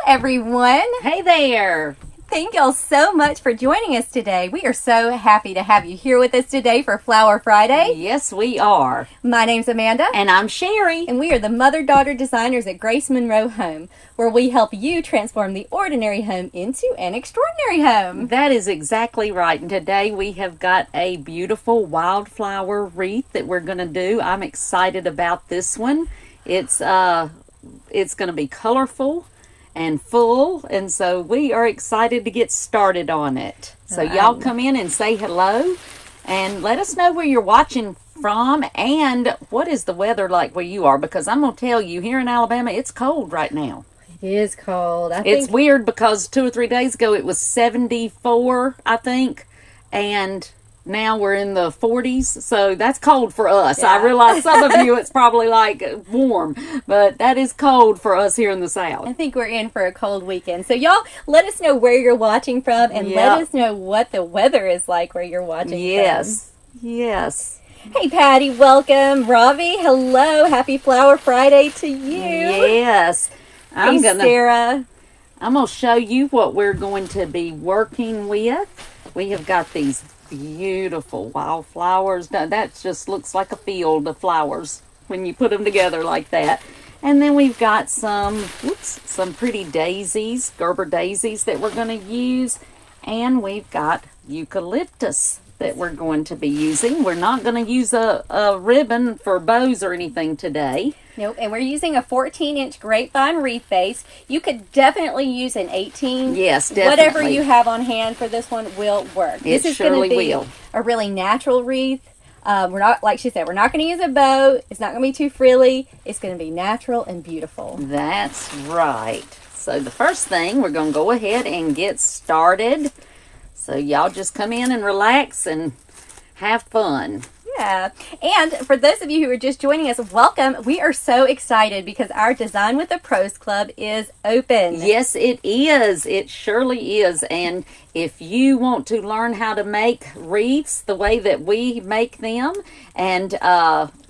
everyone. Hey there. Thank y'all so much for joining us today. We are so happy to have you here with us today for Flower Friday. Yes, we are. My name's Amanda. And I'm Sherry. And we are the mother-daughter designers at Grace Monroe Home, where we help you transform the ordinary home into an extraordinary home. That is exactly right. And today we have got a beautiful wildflower wreath that we're going to do. I'm excited about this one. It's going to be colorful and full, and so we are excited to get started on it. So y'all come in and say hello and let us know where you're watching from and what is the weather like where you are, because I'm going to tell you, here in Alabama it's cold right now. It is cold. It's weird because 2 or 3 days ago it was 74, I think, and now we're in the 40s, so that's cold for us. Yeah. I realize some of you it's probably like warm, but that is cold for us here in the South. I think we're in for a cold weekend. So y'all let us know where you're watching from and let us know what the weather is like where you're watching from. Yes. Hey Patty, welcome. Ravi, hello. Happy Flower Friday to you. Yes. Sarah. I'm going to show you what we're going to be working with. We have got these beautiful wildflowers. That just looks like a field of flowers when you put them together like that. And then we've got some pretty daisies, Gerber daisies that we're going to use. And we've got eucalyptus that we're going to be using. We're not going to use a ribbon for bows or anything today. Nope, and we're using a 14-inch grapevine wreath base. You could definitely use an 18. Yes, definitely. Whatever you have on hand for this one will work. This is surely going to be a really natural wreath. We're not, like she said, we're not going to use a bow. It's not going to be too frilly. It's going to be natural and beautiful. That's right. So the first thing, we're going to go ahead and get started. So y'all just come in and relax and have fun. Yeah. And for those of you who are just joining us, welcome. We are so excited because our Design with the Pros Club is open. Yes, it is. It surely is. And if you want to learn how to make wreaths the way that we make them and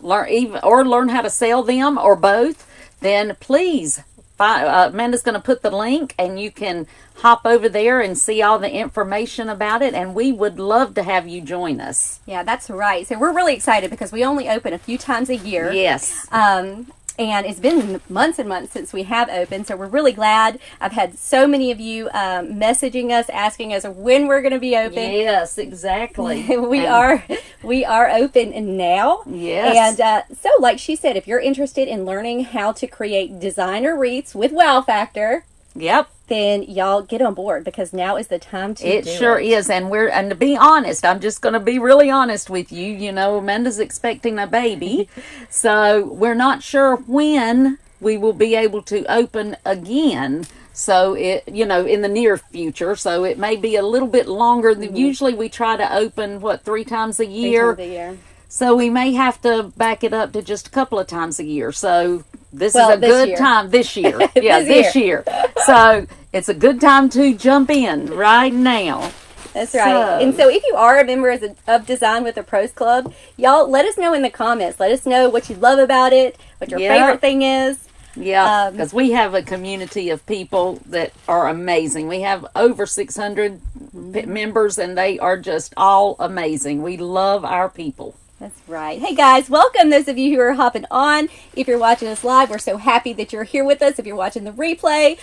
learn how to sell them or both, then please, Amanda's going to put the link and you can hop over there and see all the information about it, and we would love to have you join us. Yeah, that's right. So we're really excited because we only open a few times a year. Yes. And it's been months and months since we have opened, so we're really glad. I've had so many of you messaging us, asking us when we're going to be open. Yes, exactly. we are open now. Yes. And so, like she said, if you're interested in learning how to create designer wreaths with wow factor, yep, then y'all get on board because now is the time to do it. It sure is. And to be honest, I'm just going to be really honest with you. You know, Amanda's expecting a baby. So we're not sure when we will be able to open again. So in the near future. So it may be a little bit longer than usually we try to open, 3 times a year? 3 times a year. So we may have to back it up to just a couple of times a year. So this is a good time this year. Yeah, this year. So it's a good time to jump in right now. That's right. And so if you are a member of Design with the Pros Club, y'all let us know in the comments. Let us know what you love about it, what your favorite thing is. Yeah, because we have a community of people that are amazing. We have over 600 members, and they are just all amazing. We love our people. That's right. Hey guys, welcome those of you who are hopping on. If you're watching us live, we're so happy that you're here with us. If you're watching the replay,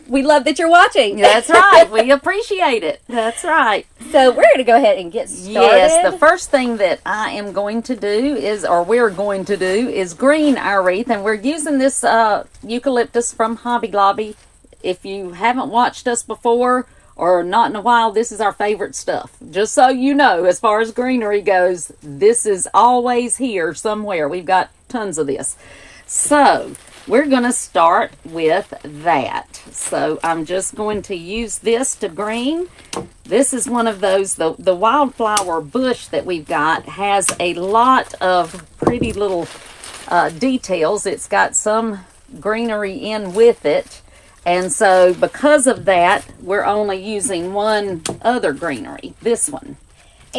we love that you're watching. That's right. We appreciate it. That's right. So we're going to go ahead and get started. Yes, the first thing that I am going to do we're going to do is green our wreath, and we're using this eucalyptus from Hobby Lobby. If you haven't watched us before, or not in a while, this is our favorite stuff. Just so you know, as far as greenery goes, this is always here somewhere. We've got tons of this. So we're going to start with that. So I'm just going to use this to green. This is one of those, the wildflower bush that we've got has a lot of pretty little details. It's got some greenery in with it. And so because of that, we're only using one other greenery, this one.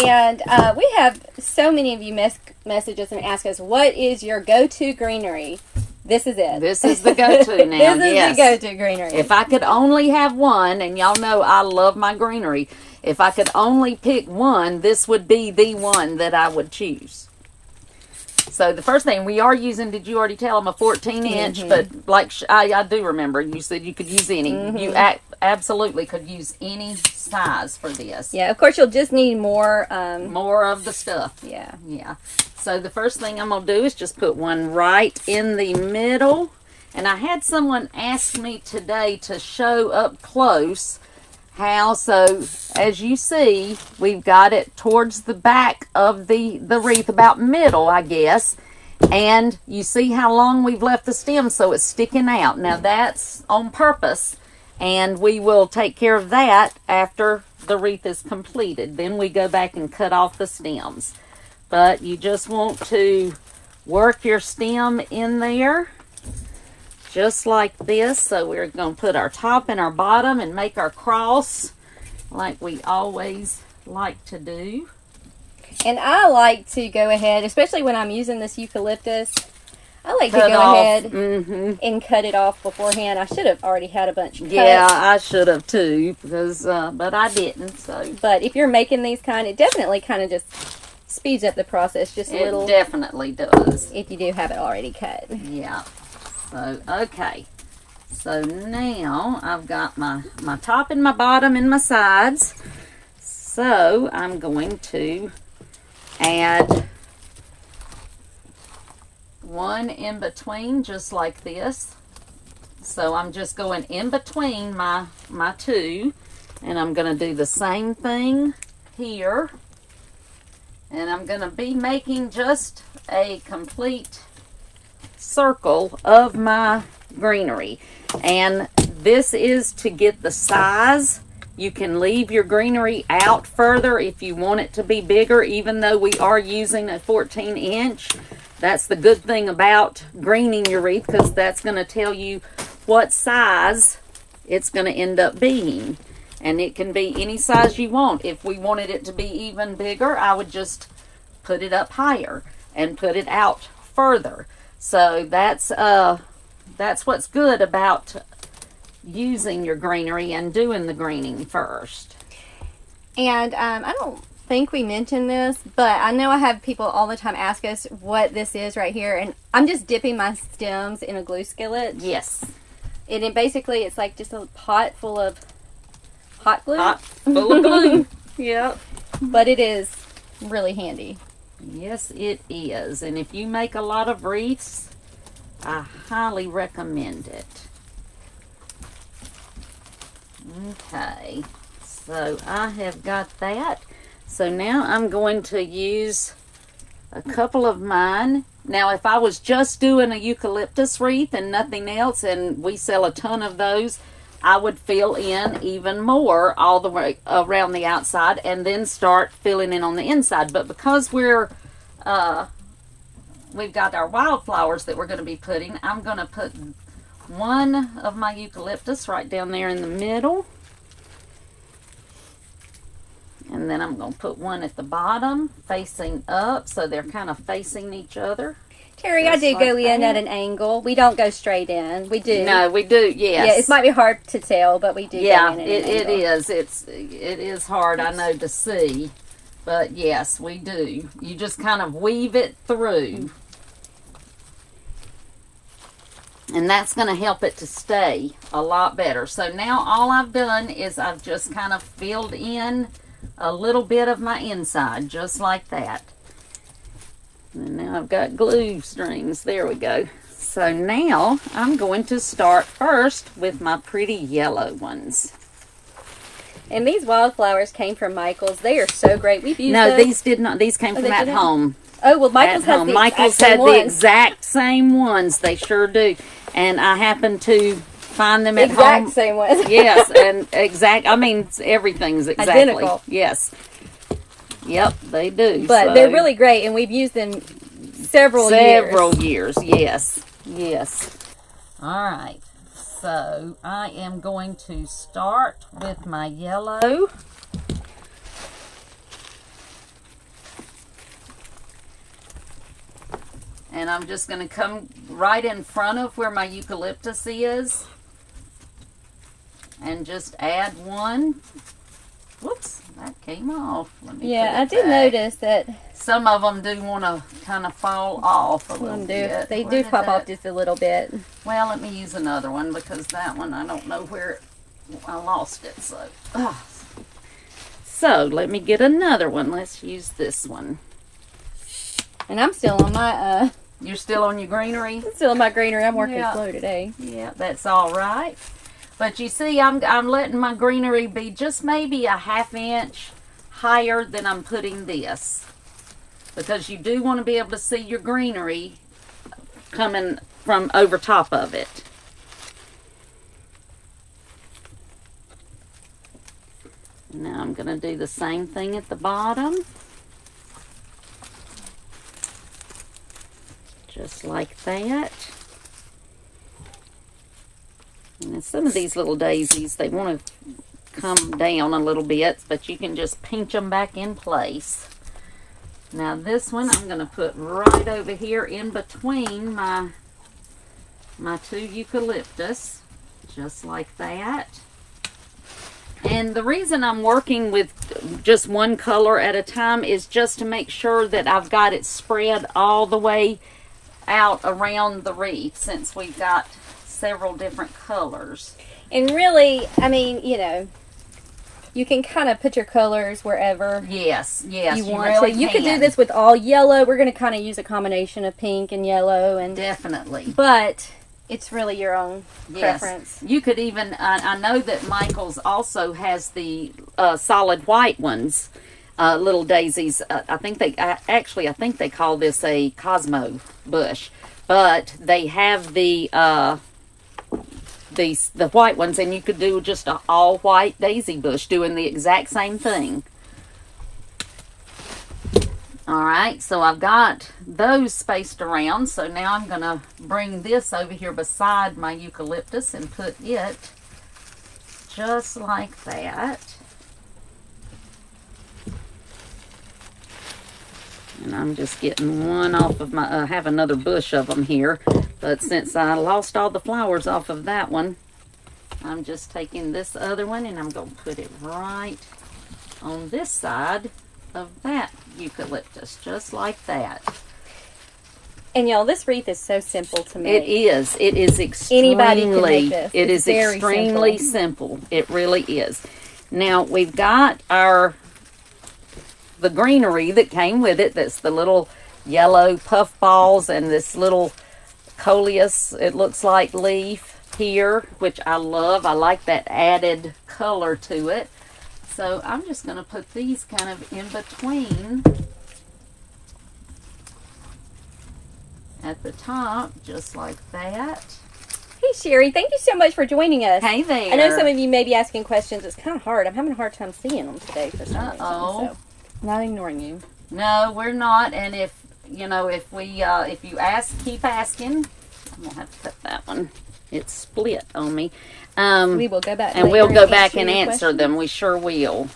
And we have so many of you message us and ask us, what is your go-to greenery This is it. This is the go-to now. This is the go-to greenery. If I could only have one, and y'all know I love my greenery, if I could only pick one, this would be the one that I would choose. So the first thing we are using, did you already tell them, a 14-inch? But like I do remember, you said you could use any. You absolutely could use any size for this. Yeah, of course you'll just need more. More of the stuff. Yeah. Yeah. So the first thing I'm going to do is just put one right in the middle. And I had someone ask me today to show up close how. So as you see, we've got it towards the back of the wreath, about middle, I guess. And you see how long we've left the stem, so it's sticking out. Now that's on purpose. And we will take care of that after the wreath is completed. Then we go back and cut off the stems. But you just want to work your stem in there, just like this. So we're going to put our top and our bottom and make our cross like we always like to do. And I like to go ahead, especially when I'm using this eucalyptus, I like to Cut go off. ahead and cut it off beforehand. I should have already had a bunch cut. Yeah, I should have too, because but I didn't. So, but if you're making these kind, it definitely kind of just speeds up the process just a little. It definitely does. If you do have it already cut. Yeah. So, okay. So now I've got my top and my bottom and my sides. So I'm going to add one in between, just like this. So I'm just going in between my two, and I'm going to do the same thing here. And I'm going to be making just a complete circle of my greenery. And this is to get the size. You can leave your greenery out further if you want it to be bigger, even though we are using a 14-inch. That's the good thing about greening your wreath, because that's going to tell you what size it's going to end up being. And it can be any size you want. If we wanted it to be even bigger, I would just put it up higher and put it out further. So that's what's good about using your greenery and doing the greening first. And I don't think we mentioned this, but I know I have people all the time ask us what this is right here, and I'm just dipping my stems in a glue skillet. Yes. And it basically, it's like just a pot full of hot glue. Hot, full of glue. Yep. But it is really handy. Yes, it is. And if you make a lot of wreaths, I highly recommend it. Okay, so I have got that. So now I'm going to use a couple of mine. Now, if I was just doing a eucalyptus wreath and nothing else, and we sell a ton of those, I would fill in even more all the way around the outside and then start filling in on the inside. But because we've got our wildflowers that we're going to be putting, I'm going to put one of my eucalyptus right down there in the middle. And then I'm going to put one at the bottom facing up, so they're kind of facing each other. Terry, I do go in at an angle. We don't go straight in. We do. No, we do, yes. Yeah, it might be hard to tell, but we do go in at an angle. It is. It is hard, I know, to see. But yes, we do. You just kind of weave it through. And that's going to help it to stay a lot better. So now all I've done is I've just kind of filled in a little bit of my inside, just like that. And now I've got glue strings. There we go. So now I'm going to start first with my pretty yellow ones. And these wildflowers came from Michael's. They are so great. We've used those. These did not. These came from at home. Oh, well, Michael's has the Michael's had the exact same ones. They sure do. And I happen to find them at home. Exact same ones. Yes, and I mean, everything's exactly. Identical. Yes. Yep, they do. But they're really great, and we've used them several years. Yes. Yes. All right. So I am going to start with my yellow. And And I'm just going to come right in front of where my eucalyptus is and just add one. Whoops, that came off. Let me Yeah, put it I did back. notice that Some of them do want to kind of fall off a little bit. they Where do did pop off that- just a little bit. Well, let me use another one because that one, I don't know where I lost it. So let me get another one. Let's use this one. And I'm still on my You're still on your greenery? greenery. I'm working Yeah. slow today. Yeah, that's all right. But you see, I'm letting my greenery be just maybe a ½ inch higher than I'm putting this. Because you do want to be able to see your greenery coming from over top of it. Now I'm going to do the same thing at the bottom. Just like that. And some of these little daisies, they want to come down a little bit, but you can just pinch them back in place. Now this one I'm going to put right over here in between my two eucalyptus, just like that. And the reason I'm working with just one color at a time is just to make sure that I've got it spread all the way out around the wreath, since we've got several different colors. And really, I mean, you know, you can kind of put your colors wherever Yes, you want really to. You could do this with all yellow. We're going to kind of use a combination of pink and yellow, and Definitely. but it's really your own Yes. preference. You could even, I know that Michael's also has the solid white ones, little daisies. I think they call this a Cosmo bush, but they have the white ones, and you could do just an all white daisy bush doing the exact same thing. All right, so I've got those spaced around. So now I'm going to bring this over here beside my eucalyptus and put it just like that. And I'm just getting one off of my, I have another bush of them here, but since I lost all the flowers off of that one, I'm just taking this other one and I'm going to put it right on this side of that eucalyptus, just like that. And y'all, this wreath is so simple to make. It is. It is extremely. Anybody can make this. It It's is very extremely simple. It really is. Now we've got the greenery that came with it. That's the little yellow puff balls and this little coleus, it looks like, leaf here, which I love. I like that added color to it. So I'm just going to put these kind of in between at the top, just like that. Hey, Sherry, thank you so much for joining us. Hey there. I know some of you may be asking questions. It's kind of hard. I'm having a hard time seeing them today for some reason. Uh-oh. So, not ignoring you. No, we're not. And if you keep asking, I'm gonna have to cut that one. It's split on me. We will go back and later we'll go back your and answer questions. them. We sure will.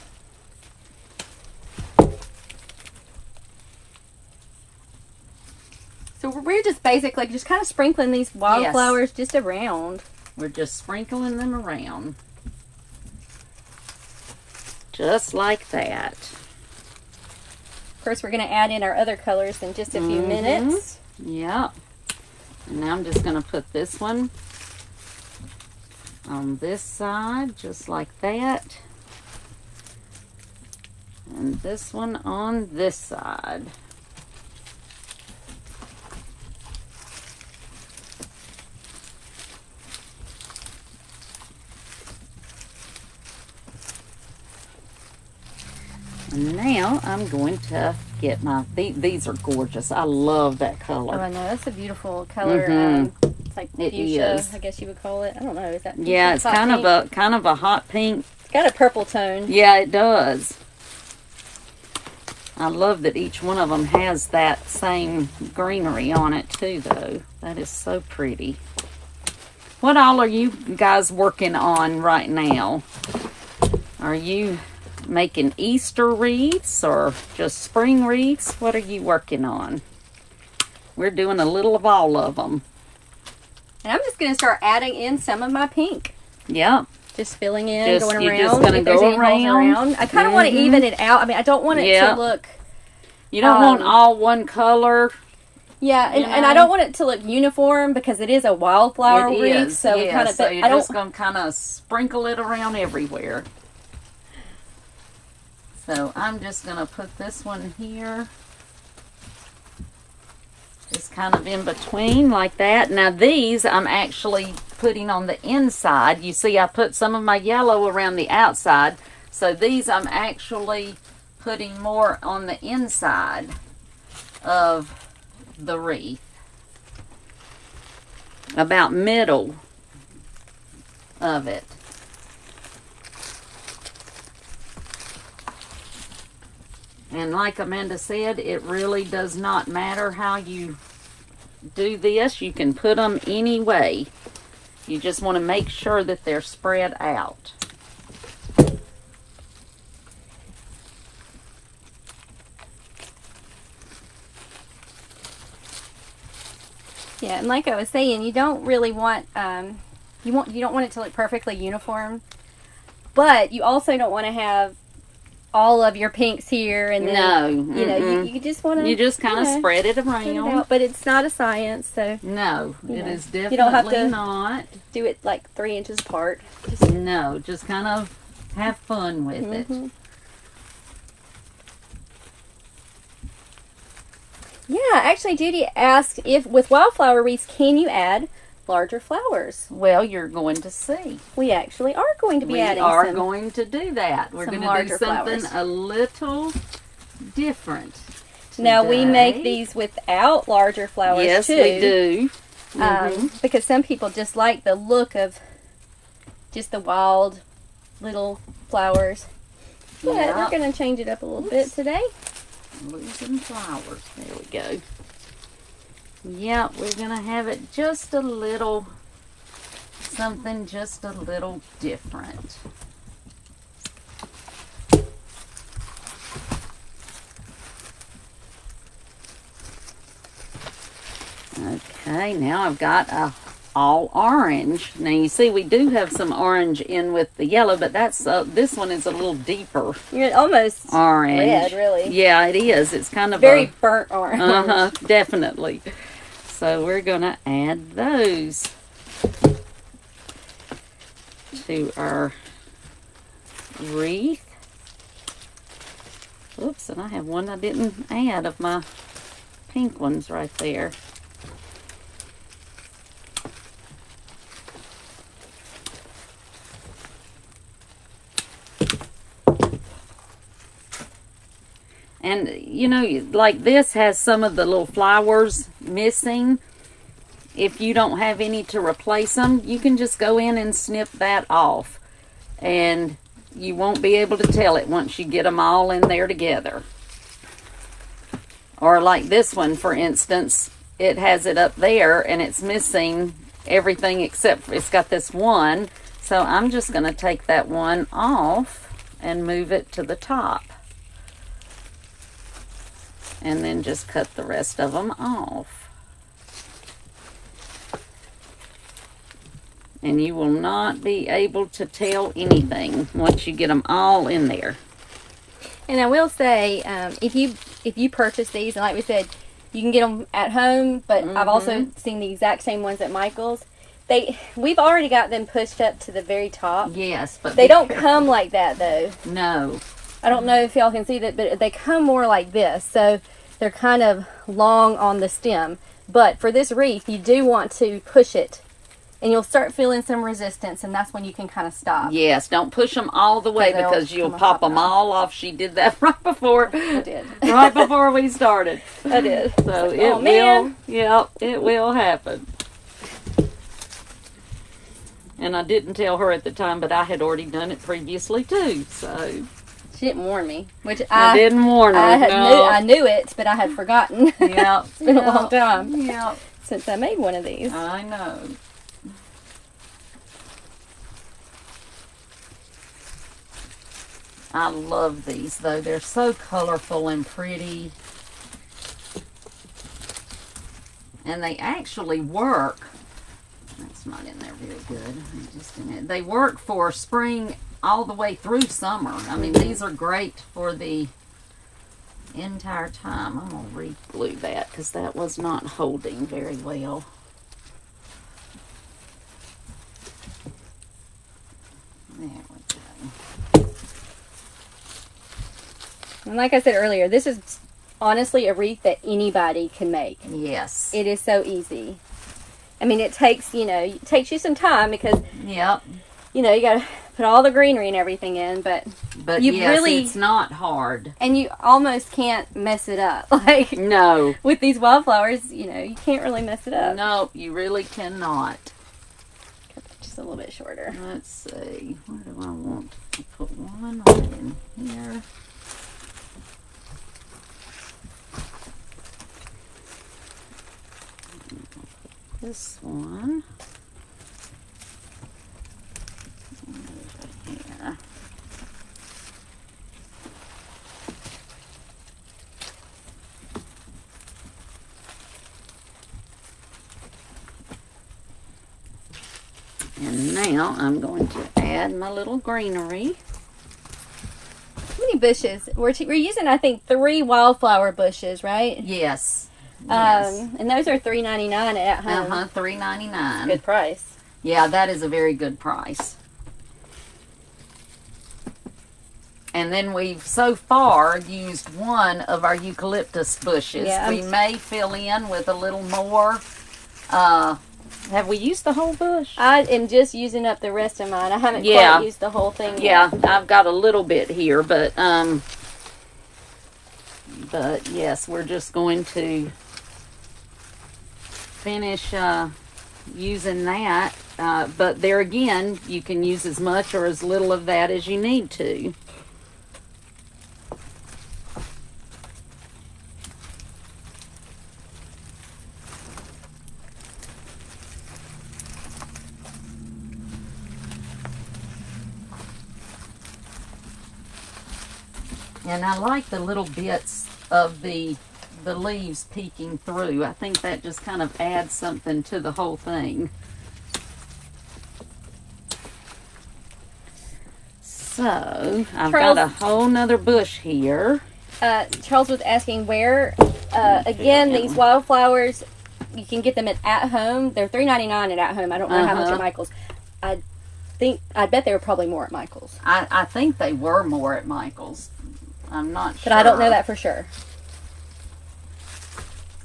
So we're just basically just kind of sprinkling these wildflowers just around. We're just sprinkling them around, just like that. Of course, we're going to add in our other colors in just a few minutes. Yep. And now I'm just going to put this one on this side, just like that. And this one on this side. And now I'm going to get my, these are gorgeous. I love that color. Oh, I know. That's a beautiful color. It's like It fuchsia, is. I guess you would call it. I don't know. Is that Yeah, it's kind of a hot pink. It's got a purple tone. Yeah, it does. I love that each one of them has that same greenery on it too, though. That is so pretty. What all are you guys working on right now? Are you making Easter wreaths or just spring wreaths? What are you working on? We're doing a little of all of them. And I'm just going to start adding in some of my pink. Yep. Just filling in, going around. You're just going to go around. I kind of want to even it out. I mean, I don't want it to look... You don't want all one color. Yeah, and I don't want it to look uniform because it is a wildflower wreath. So we kind of... So you're just going to kind of sprinkle it around everywhere. So I'm just going to put this one here. Just kind of in between like that. Now these I'm actually putting on the inside. You see I put some of my yellow around the outside. So these I'm actually putting more on the inside of the wreath. About middle of it. And like Amanda said, it really does not matter how you do this. You can put them any way. You just want to make sure that they're spread out. Yeah, and like I was saying, you don't really want you don't want it to look perfectly uniform, but you also don't want to have all of your pinks here and then you just want to kind of spread it around. But it's not a science, so no, it is definitely you don't have to not do it like 3 inches apart. Just kind of have fun with it. Yeah, actually Judy asked if with wildflower wreaths can you add larger flowers? Well, you're going to see. We actually are going to be adding We are going to do that. We're going to do something flowers. A little different today. Now, we make these without larger flowers, yes, too. we do. Because some people just like the look of just the wild little flowers. But we're going to change it up a little bit today. Losing flowers. There we go. Yeah, we're going to have it just a little, something just a little different. Okay, now I've got a all orange. Now you see we do have some orange in with the yellow, but that's this one is a little deeper. You're almost orange. Red, really. Yeah, it is. It's kind of very burnt orange. Definitely. So we're going to add those to our wreath. Oops, and I have one I didn't add of my pink ones right there. And, you know, like this has some of the little flowers missing. If you don't have any to replace them, you can just go in and snip that off. And you won't be able to tell it once you get them all in there together. Or like this one, for instance, it has it up there and it's missing everything except for, it's got this one. So I'm just going to take that one off and move it to the top. And then just cut the rest of them off. And you will not be able to tell anything once you get them all in there. And I will say, if you purchase these, and like we said, you can get them at home, but I've also seen the exact same ones at Michael's. We've already got them pushed up to the very top. Yes, but they don't come like that though. No. I don't know if y'all can see that, but they come more like this. So they're kind of long on the stem. But for this wreath, you do want to push it. And you'll start feeling some resistance, and that's when you can kind of stop. Yes, don't push them all the way because you'll pop them all off. She did that right before. I did. Right before we started. I did. So it will, yep, it will happen. And I didn't tell her at the time, but I had already done it previously too. So she didn't warn me, which I didn't warn her. I knew it, but I had forgotten. Yeah, it's been a long time. Yeah, since I made one of these. I know. I love these though. They're so colorful and pretty. And they actually work. That's not in there very good. Just in it. They work for spring all the way through summer. I mean, these are great for the entire time. I'm going to re-glue that because that was not holding very well. There we go. And like I said earlier, this is honestly a wreath that anybody can make. Yes. It is so easy. I mean, it takes, it takes you some time because, yep, you got to put all the greenery and everything in, but you yes, really, it's not hard. And you almost can't mess it up. Like, no. With these wildflowers, you can't really mess it up. No, you really cannot. Just a little bit shorter. Let's see. Where do I want to put one right in here? This one. Over here. And now I'm going to add my little greenery. How many bushes? We're using, I think, 3 wildflower bushes, right? Yes. Yes. And those are $3.99 at home. $3.99. Good price. Yeah, that is a very good price. And then we've so far used one of our eucalyptus bushes. Yeah. We may fill in with a little more. Have we used the whole bush? I am just using up the rest of mine. I haven't quite used the whole thing yet. Yeah, I've got a little bit here, but yes, we're just going to finish using that. But there again, you can use as much or as little of that as you need to. And I like the little bits of the leaves peeking through. I think that just kind of adds something to the whole thing. So, I've got a whole nother bush here. Charles was asking where, again, these wildflowers, you can get them at home. They're $3.99 at home. I don't know how much at Michael's. I bet they were probably more at Michael's. I think they were more at Michael's. I'm not sure. But I don't know that for sure.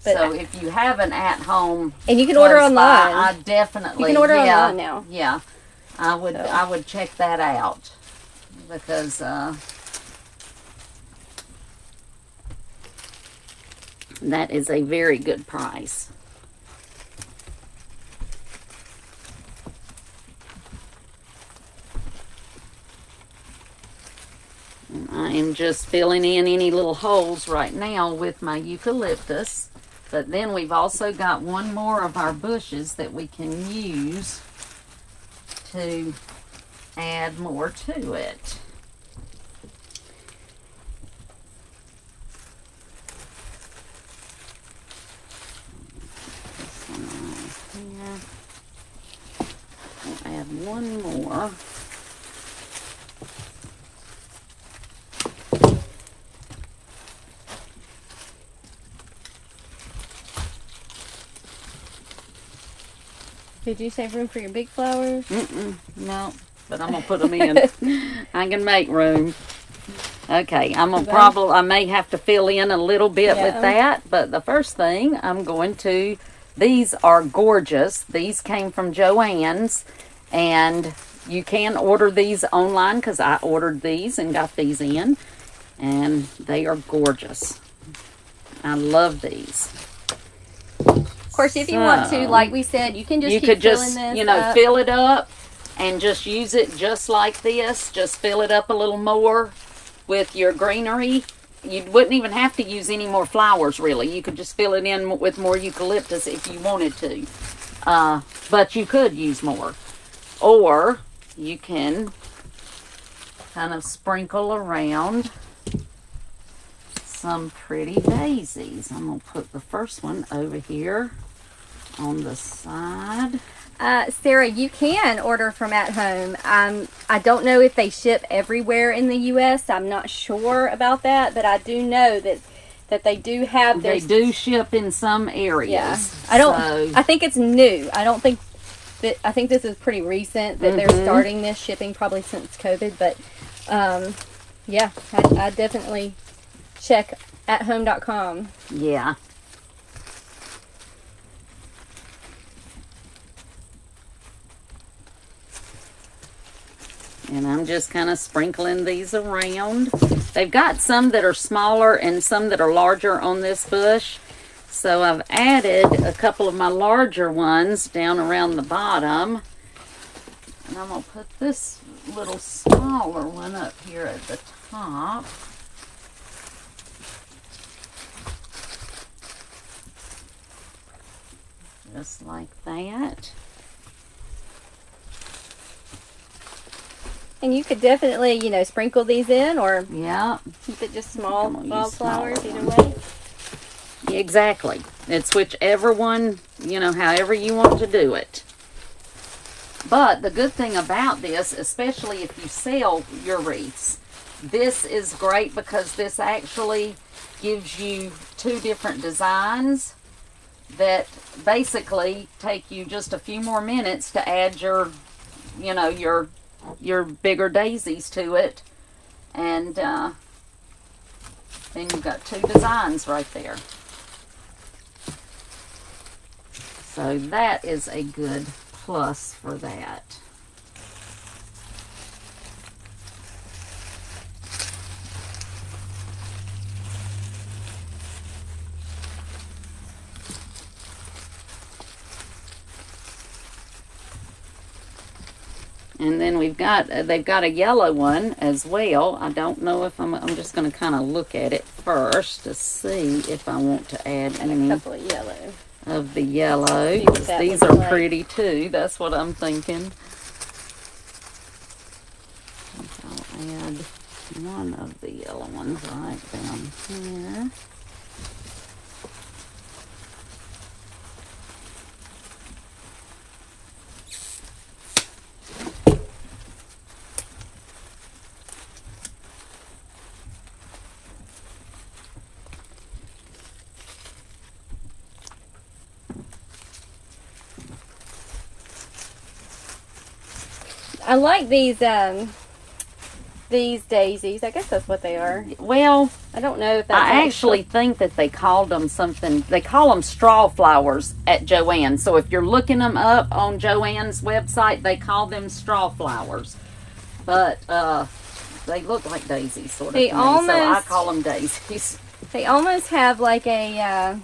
But so if you have an at-home, and you can order online. I definitely you can order online now. Yeah, I would check that out because that is a very good price. I am just filling in any little holes right now with my eucalyptus. But then we've also got one more of our bushes that we can use to add more to it. This one right here. We'll add one more. Did you save room for your big flowers? No, but I'm going to put them in. I can make room. Okay, I may have to fill in a little bit with that, but the first thing I'm going to, these are gorgeous. These came from Joann's, and you can order these online because I ordered these and got these in, and they are gorgeous. I love these. Of course, if you want to, like we said, you can just keep filling this up. Fill it up and just use it just like this. Just fill it up a little more with your greenery. You wouldn't even have to use any more flowers, really. You could just fill it in with more eucalyptus if you wanted to. But you could use more. Or you can kind of sprinkle around some pretty daisies. I'm going to put the first one over here on the side. Sarah, you can order from At Home. I don't know if they ship everywhere in the U.S. I'm not sure about that, but I do know that they do have their... They do ship in some areas. Yeah. I think it's new. I think this is pretty recent that they're starting this shipping, probably since COVID, but yeah, I definitely check athome.com. Yeah. And I'm just kind of sprinkling these around. They've got some that are smaller and some that are larger on this bush. So I've added a couple of my larger ones down around the bottom. And I'm going to put this little smaller one up here at the top. Just like that. And you could definitely, you know, sprinkle these in or keep it just small wildflowers, either way. Exactly. It's whichever one, you know, however you want to do it. But the good thing about this, especially if you sell your wreaths, this is great because this actually gives you two different designs that basically take you just a few more minutes to add your, you know, your bigger daisies to it. And then you've got two designs right there. So that is a good plus for that. And then they've got a yellow one as well. I don't know if I'm just going to kind of look at it first to see if I want to add any a couple of yellow. Of the yellow. These are like pretty too. That's what I'm thinking. I'll add one of the yellow ones right down here. I like these daisies. I guess that's what they are. Well, I don't know if that's... I actually think that they called them something. They call them strawflowers at Joann. So if you're looking them up on Joann's website, they call them strawflowers. But they look like daisies, sort of. They almost, so I call them daisies. They almost have like a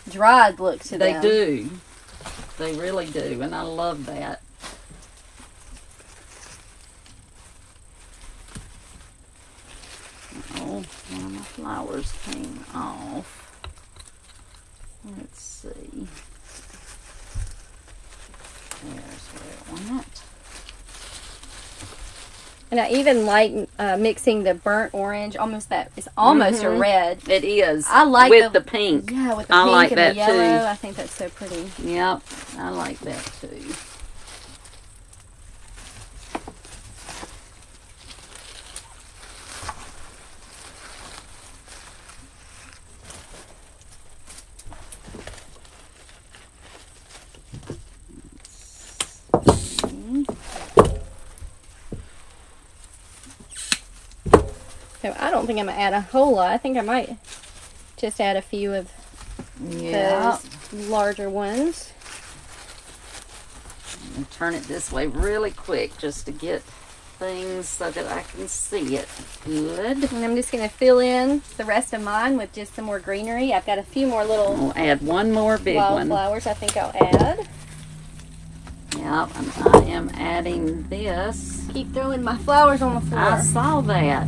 dried look to them. They do. They really do, and I love that. Oh, one of my flowers came off. Let's see. There's where I want it. And I even like mixing the burnt orange, it's almost a red. It is. I like with the pink. Yeah, with the pink like and that the yellow. too. I think that's so pretty. Yep, I like that too. So I don't think I'm going to add a whole lot. I think I might just add a few of those larger ones. And turn it this way really quick just to get things so that I can see it good. And I'm just going to fill in the rest of mine with just some more greenery. I've got a few more little... I'll add one more big one. Wildflowers I think I'll add. Yep, and I am adding this. Keep throwing my flowers on the floor. I saw that.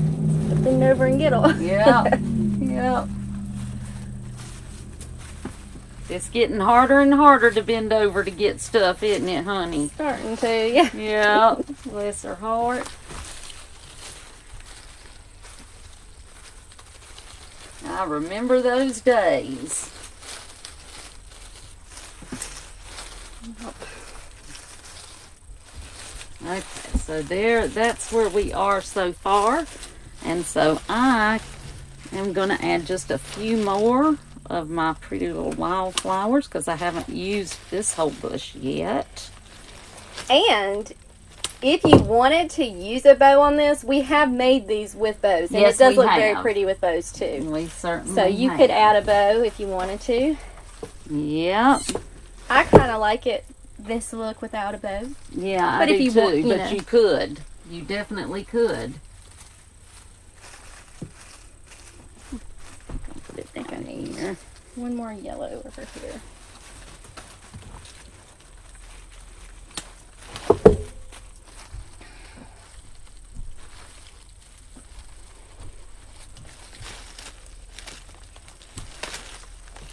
Bend over and get them. Yep, yep. It's getting harder and harder to bend over to get stuff, isn't it, honey? Starting to, yeah. Yeah, bless her heart. I remember those days. So there, that's where we are so far. And so I am going to add just a few more of my pretty little wildflowers because I haven't used this whole bush yet. And if you wanted to use a bow on this, we have made these with bows. And Yes, it does we look very have. pretty with bows too. We certainly So you have. could add a bow if you wanted to. Yep. I kind of like it, this look without a bow. Yeah, But I if do you too. want, you But know. you could. You definitely could. I think I need one more yellow over here.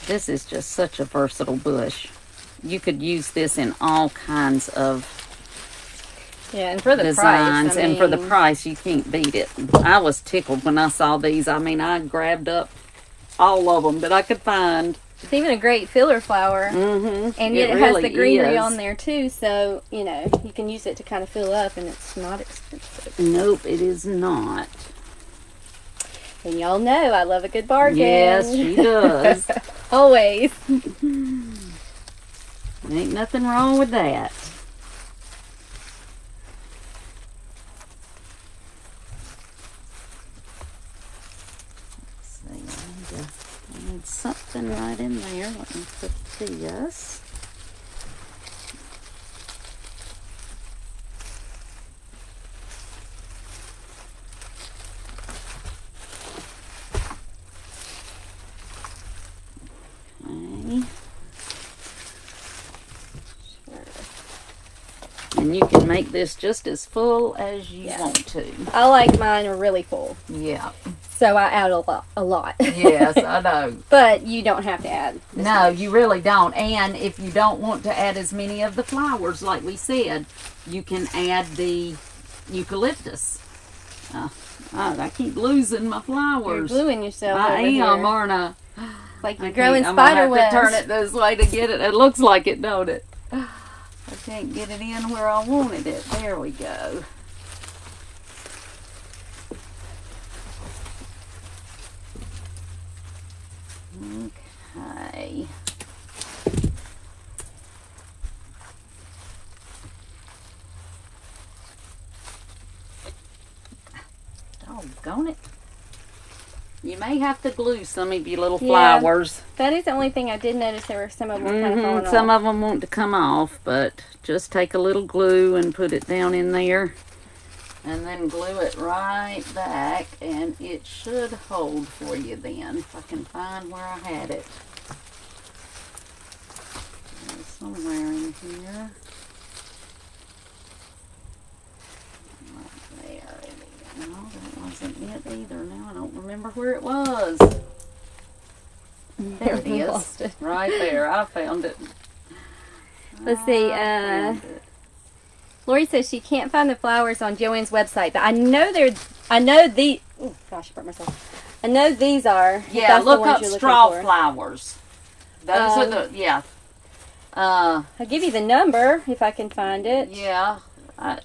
This is just such a versatile bush. You could use this in all kinds of Yeah, and for the designs. price, I And for the mean, price, you can't beat it. I was tickled when I saw these. I mean, I grabbed up all of them that I could find. it's even a great filler flower. Mm-hmm. And yet it has really the greenery is. on there too, so, you know, you can use it to kind of fill up and it's not expensive. Nope, it is not. And y'all know I love a good bargain. Yes, she does. Always. Ain't nothing wrong with that. Let's see, I need something right in there. Let me put this. Okay. And you can make this just as full as you Yeah. want to. I like mine really full, Yeah. so I add a lot. Yes, I know. But you don't have to add this No, much. you really don't. And if you don't want to add as many of the flowers, like we said, you can add the eucalyptus. I keep losing my You're flowers. gluing yourself I over am, here. aren't I? Like you're I growing can't- I'm gonna spider have webs. to turn it this way to get it. It looks like it, don't it? I can't get it in where I wanted it. There we go. Okay. Doggone it. You may have to glue some of your little Yeah. flowers. That is the only thing I did notice. There were some of them kind of falling Some off. of them want to come off, but just take a little glue and put it down in there. And then glue it right back, and it should hold for you then, if I can find where I had it. There's somewhere in here. Right there it is. No, that wasn't it either. Now I don't remember where it was. There it is. Lost it. Right there. I found it. Let's see. I found it. Lori says she can't find the flowers on Joann's website, but I know they're. I know the. Oh gosh, I burnt myself. I know these are. if Yeah, that's the look ones up you're looking straw for. flowers. Those are the, yeah. I'll give you the number if I can find it. Yeah.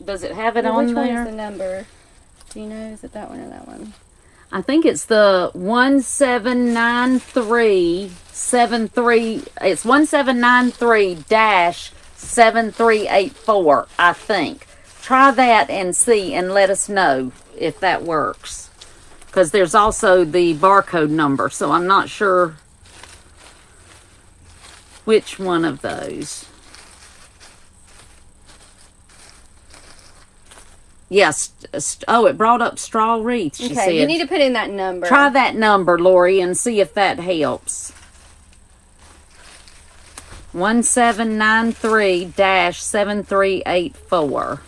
Does it have it Well, on which one there? is the number? Do you know? Is it that one or that one? I think it's the 179373. It's 1793-7384, I think. Try that and see and let us know if that works. Because there's also the barcode number, so I'm not sure which one of those. Yes. Oh, it brought up straw wreath, she said. Okay, you need to put in that number. Try that number, Lori, and see if that helps. 1793-7384.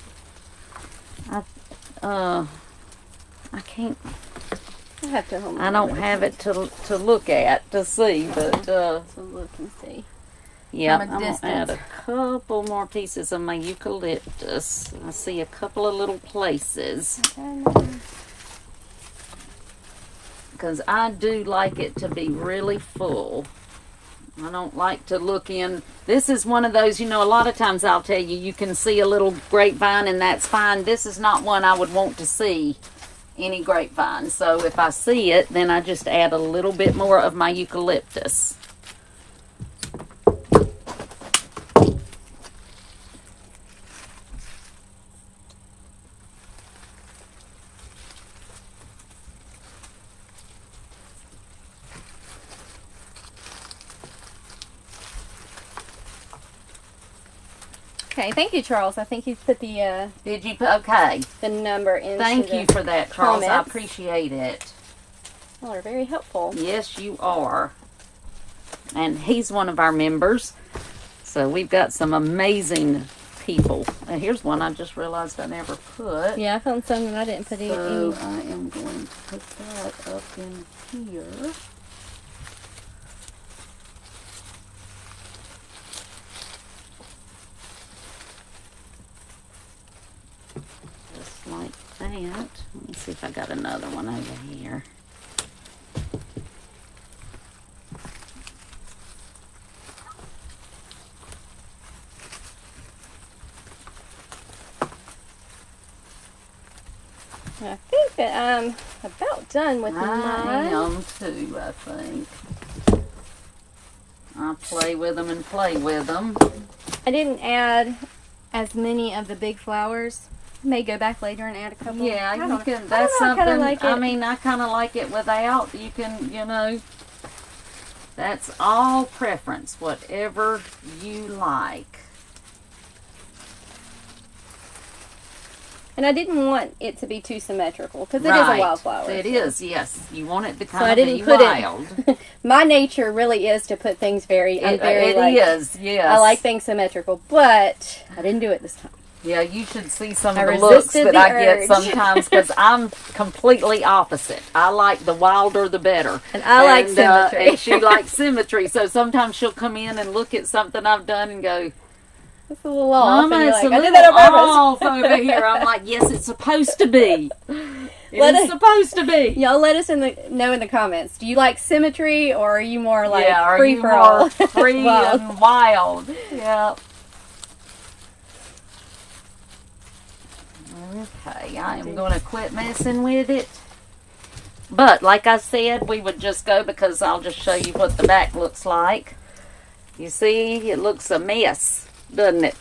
I can't. I have to hold. I don't have it to look at to see, but So look and see. yeah, From a I'm gonna add a distance. couple more pieces of my eucalyptus. I see a couple of little places because I do like it to be really full. I don't like to look in. This is one of those, you know, a lot of times I'll tell you, you can see a little grapevine and that's fine. This is not one I would want to see any grapevine. So if I see it, then I just add a little bit more of my eucalyptus. Okay, thank you, Charles. I think you put the Did you put, okay. the number in. Thank you for that, Charles. comments. I appreciate it. Well, they're very helpful. Yes, you are. And he's one of our members. So we've got some amazing people. And here's one I just realized I never put. Yeah, I found some that I didn't put in. So I am going to put that up in here. Just like that. Let me see if I got another one over here. I think that I'm about done with I mine. am too, I think. I play with them and play with them. I didn't add as many of the big flowers. May go back later and add a couple. Yeah, I you don't- can. I That's don't know, I kinda something. like I it. mean, I kind of like it without. You can, you know. That's all preference. Whatever you like. And I didn't want it to be too symmetrical because it is a wildflower. It is. Yes, you want it to So I kind of didn't be put wild. it. My nature really is to put things very. I'm very It like, is. Yes. I like things symmetrical, but I didn't do it this time. Yeah, you should see some I of the looks resisted that the I get urge. sometimes because I'm completely opposite. I like the wilder the better. And I like symmetry. And she likes symmetry. So sometimes she'll come in and look at something I've done and go, It's a little off. Mama, and you're it's like, a I did little that on off purpose. over here. I'm like, yes, it's supposed to be. Let It's it- supposed to be. Y'all let us know in the comments. Do you like symmetry or are you more like Yeah, are free you for more all? free Wild. and wild? Yeah. Okay, I am going to quit messing with it. But, like I said, we would just go because I'll just show you what the back looks like. You see, it looks a mess, doesn't it?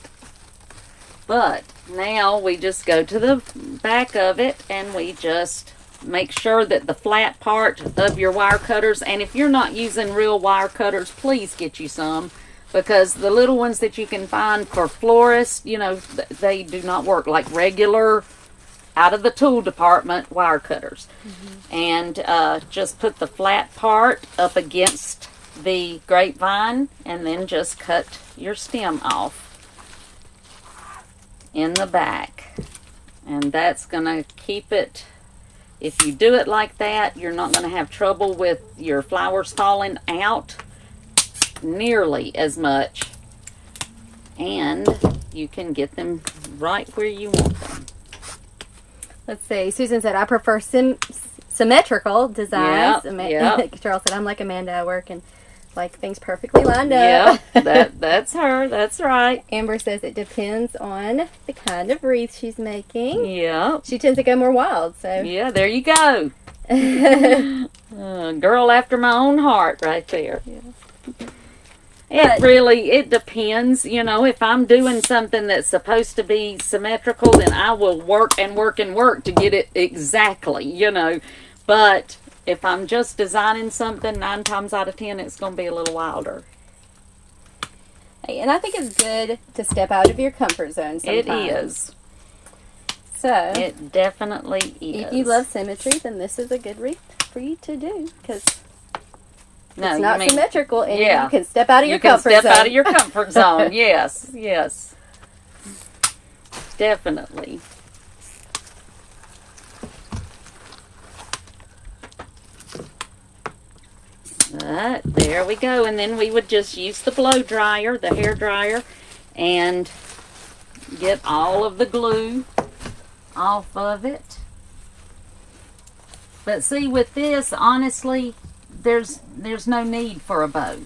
But, now we just go to the back of it and we just make sure that the flat part of your wire cutters, and if you're not using real wire cutters, please get you some. Because the little ones that you can find for florists, you know, they do not work like regular out of the tool department wire cutters. Mm-hmm. And just put the flat part up against the grapevine and then just cut your stem off in the back. And that's going to keep it, if you do it like that, you're not going to have trouble with your flowers falling out nearly as much, and you can get them right where you want them. Let's see. Susan said, I prefer symmetrical designs. Yep. Charles said, I'm like Amanda. I work and like things perfectly lined up. Yeah, that's her. That's right. Amber says it depends on the kind of wreath she's making. Yeah. She tends to go more wild, so. Yeah, there you go. Girl after my own heart right there. Yeah. It depends. You know, if I'm doing something that's supposed to be symmetrical, then I will work and work and work to get it exactly, you know. But if I'm just designing something, 9 times out of 10, it's going to be a little wilder. And I think it's good to step out of your comfort zone sometimes. It is. So, It definitely is. if you love symmetry, then this is a good wreath for you to do. Because No, it's not symmetrical, and yeah. you can step out of your You can comfort step zone. out of your comfort zone. Yes, yes. Definitely. But there we go. And then we would just use the blow dryer, the hair dryer, and get all of the glue off of it. But see, with this, honestly, there's no need for a bow.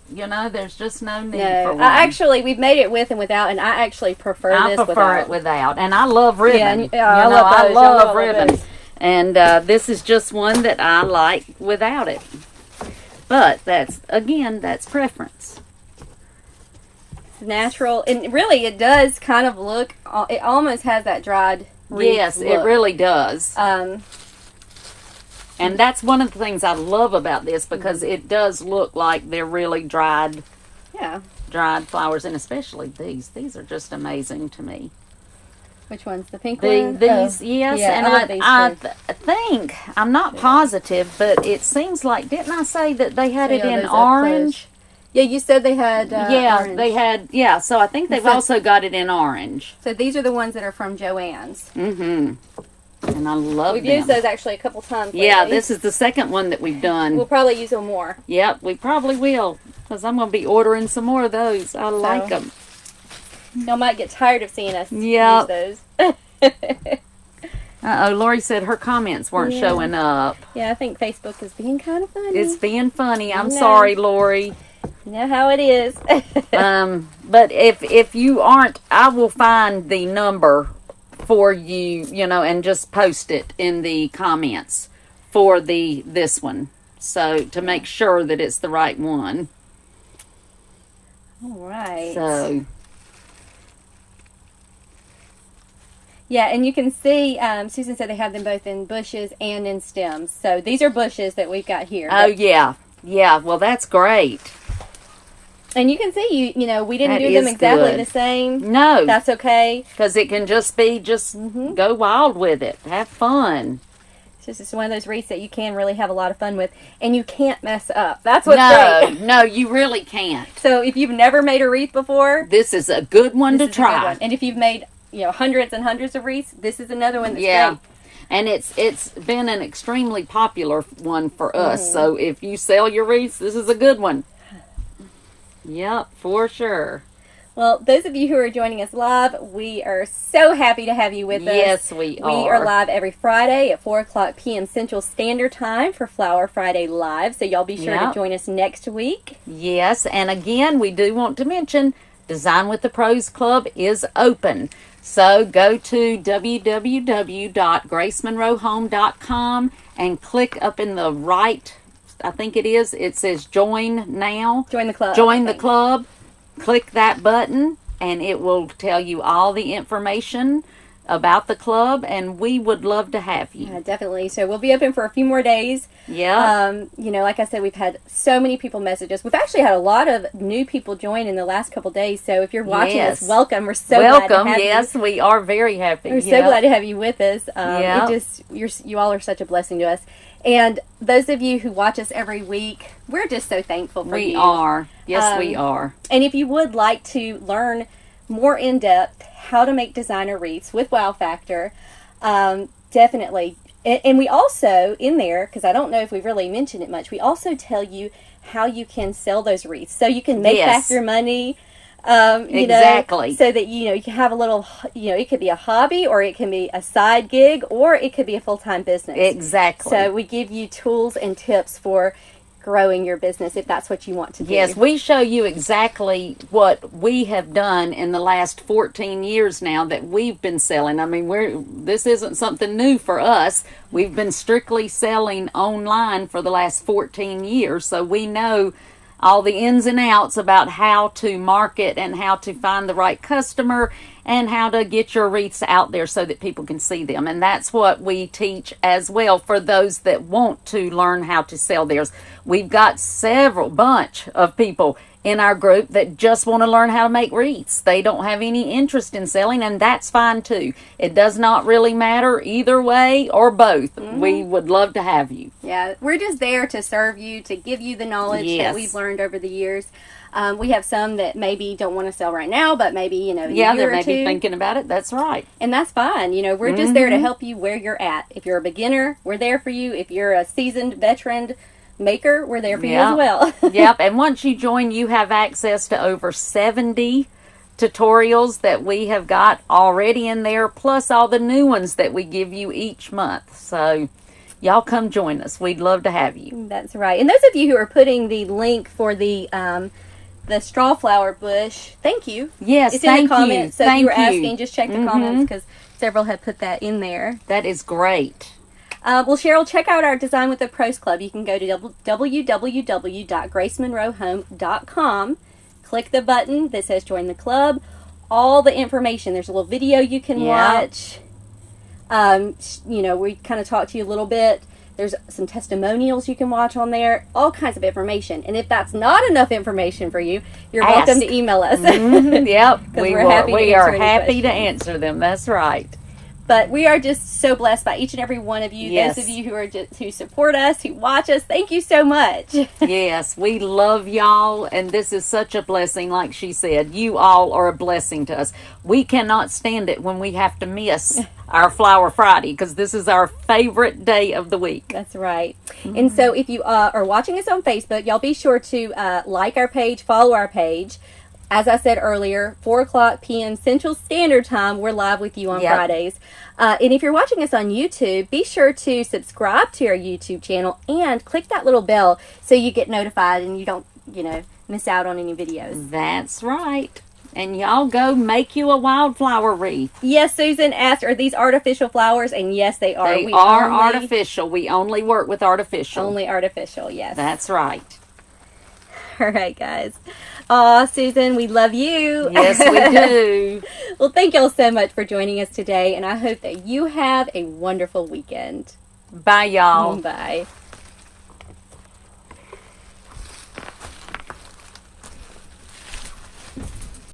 there's just no need No, for one. we've made it with and without, and I actually prefer this without. I prefer it without, and I love ribbon. I love those. I love ribbon. And this is just one that I like without it. But that's preference. It's natural, and really it does kind of look, it almost has that dried wreath Yes, look. it really does. And that's one of the things I love about this, because it does look like they're really dried flowers, and especially these. These are just amazing to me. Which one's the pink one? These, yes, yeah, and I think, I'm not positive, but it seems like, didn't I say that they had it in orange? Yeah, you said they had orange. They had, so I think they've also got it in orange. So these are the ones that are from Joann's. Mm-hmm. And I love them. We've used those actually a couple times lately. Yeah, this is the second one that we've done. We'll probably use them more. Yep, we probably will, because I'm going to be ordering some more of those. I like them. Y'all might get tired of seeing us use those. Uh-oh, Lori said her comments weren't showing up. Yeah, I think Facebook is being kind of funny. It's being funny. I'm sorry, Lori. You know how it is. But if you aren't, I will find the number for you, and just post it in the comments for this one. So to make sure that it's the right one. All right. So yeah, and you can see, Susan said they have them both in bushes and in stems. So these are bushes that we've got here. Oh, yeah. Yeah, well, that's great. And you can see, we didn't do them exactly the same. No. That's okay. Because it can just be, go wild with it. Have fun. It's just one of those wreaths that you can really have a lot of fun with. And you can't mess up. That's what's great. No, you really can't. So if you've never made a wreath before, this is a good one to try. And if you've made hundreds and hundreds of wreaths, this is another one that's great. And it's been an extremely popular one for us. So if you sell your wreaths, this is a good one. Yep, for sure. Well, those of you who are joining us live, we are so happy to have you with us. Yes, we are. We are live every Friday at 4 o'clock p.m. Central Standard Time for Flower Friday Live. So y'all be sure to join us next week. Yes, and again, we do want to mention Design with the Pros Club is open. So go to www.gracemonroehome.com and click up in the right, I think it says Join Now. Join the club. Join the club. Click that button and it will tell you all the information about the club, and we would love to have you. Yeah, definitely. So we'll be open for a few more days. Yeah. Like I said, we've had so many people message us. We've actually had a lot of new people join in the last couple days. So if you're watching us, welcome. We're so glad to have you. We are very happy. We're so glad to have you with us. You all are such a blessing to us. And those of you who watch us every week, we're just so thankful for you. We are. Yes, we are. And if you would like to learn more in depth how to make designer wreaths with Wow Factor, definitely. And we also, in there, because I don't know if we've really mentioned it much, we also tell you how you can sell those wreaths. So you can make back your money. Exactly. So that, you can have a little, it could be a hobby, or it can be a side gig, or it could be a full-time business. Exactly. So we give you tools and tips for growing your business if that's what you want to do. Yes, we show you exactly what we have done in the last 14 years now that we've been selling. I mean, this isn't something new for us. We've been strictly selling online for the last 14 years, so we know all the ins and outs about how to market and how to find the right customer and how to get your wreaths out there so that people can see them. And that's what we teach as well for those that want to learn how to sell theirs. We've got bunch of people in our group that just want to learn how to make wreaths. They don't have any interest in selling, and that's fine too. It does not really matter either way or both. Mm-hmm. We would love to have you. Yeah, we're just there to serve you, to give you the knowledge that we've learned over the years. We have some that maybe don't want to sell right now, but maybe, in a year or two. Yeah, they may be thinking about it. That's right. And that's fine. We're just there to help you where you're at. If you're a beginner, we're there for you. If you're a seasoned veteran maker, we're there for you as well. Yep, and once you join, you have access to over 70 tutorials that we have got already in there, plus all the new ones that we give you each month. So y'all come join us. We'd love to have you. That's right. And those of you who are putting the link for the straw flower bush, thank you. Yes, it's in the comments. So if you were Thank you. asking, just check the comments because several had put that in there. That is great. Well, Cheryl, check out our Design with the Pros Club. You can go to www.gracemonroehome.com. Click the button that says Join the Club. All the information. There's a little video you can watch. You know, we kind of talked to you a little bit. There's some testimonials you can watch on there. All kinds of information. And if that's not enough information for you, you're welcome to email us. Yep. We are happy to answer them. That's right. But we are just so blessed by each and every one of you. Yes. Those of you who support us, who watch us, thank you so much. Yes, we love y'all, and this is such a blessing. Like she said, you all are a blessing to us. We cannot stand it when we have to miss our Flower Friday, because this is our favorite day of the week. That's right. And so if you are watching us on Facebook, y'all be sure to like our page, follow our page. As I said earlier, 4 o'clock p.m. Central Standard Time, we're live with you on Fridays. And if you're watching us on YouTube, be sure to subscribe to our YouTube channel and click that little bell so you get notified and you don't, miss out on any videos. That's right. And y'all go make you a wildflower wreath. Yes, Susan asked, are these artificial flowers? And yes, they are. They are artificial. We only work with artificial. Only artificial, yes. That's right. All right, guys. Aw, Susan, we love you. Yes, we do. Well, thank y'all so much for joining us today, and I hope that you have a wonderful weekend. Bye, y'all. Bye.